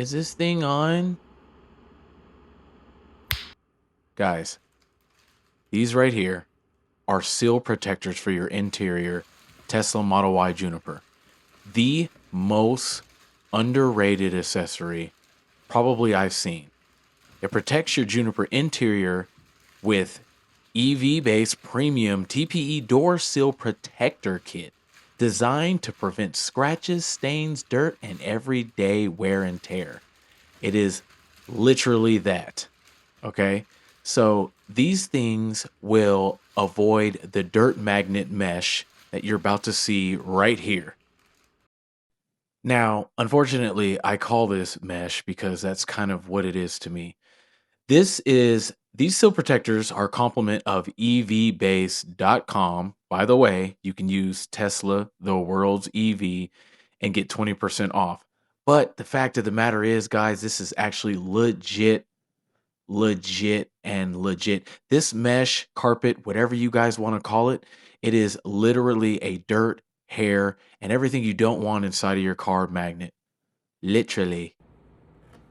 Is this thing on? Guys, these right here are sill protectors for your interior Tesla Model Y Juniper. The most underrated accessory probably I've seen. It protects your Juniper interior with EV-based premium TPE door sill protector kit designed to prevent scratches, stains, dirt, and everyday wear and tear. It is literally that. Okay. So these things will avoid the dirt magnet mesh that you're about to see right here. Now, unfortunately, I call this mesh because that's kind of what it is to me. These sill protectors are a complement of evbase.com. By the way, you can use Tesla, the world's EV, and get 20% off. But the fact of the matter is, guys, this is actually legit. This mesh carpet, whatever you guys want to call it, it is literally a dirt, hair, and everything you don't want inside of your car magnet. Literally.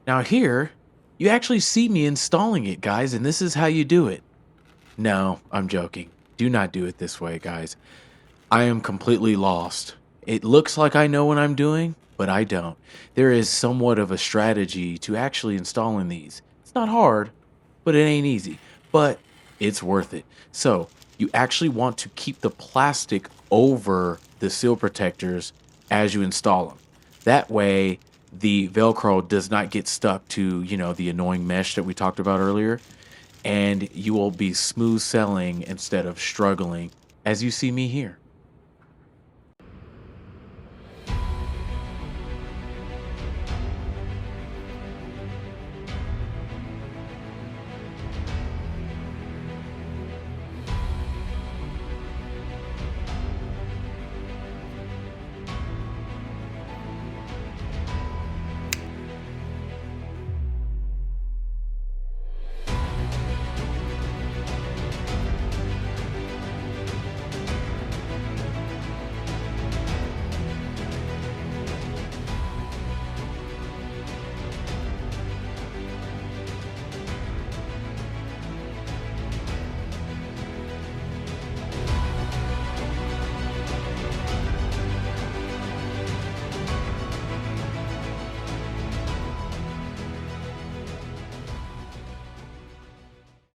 Now here, you actually see me installing it, guys, and this is how you do it. No, I'm joking. Do not do it this way, guys. I am completely lost. It looks like I know what I'm doing, but I don't. There is somewhat of a strategy to actually installing these. It's not hard, but it ain't easy. But it's worth it. So you actually want to keep the plastic over the seal protectors as you install them. That way, the Velcro does not get stuck to, the annoying mesh that we talked about earlier. And you will be smooth sailing instead of struggling, as you see me here.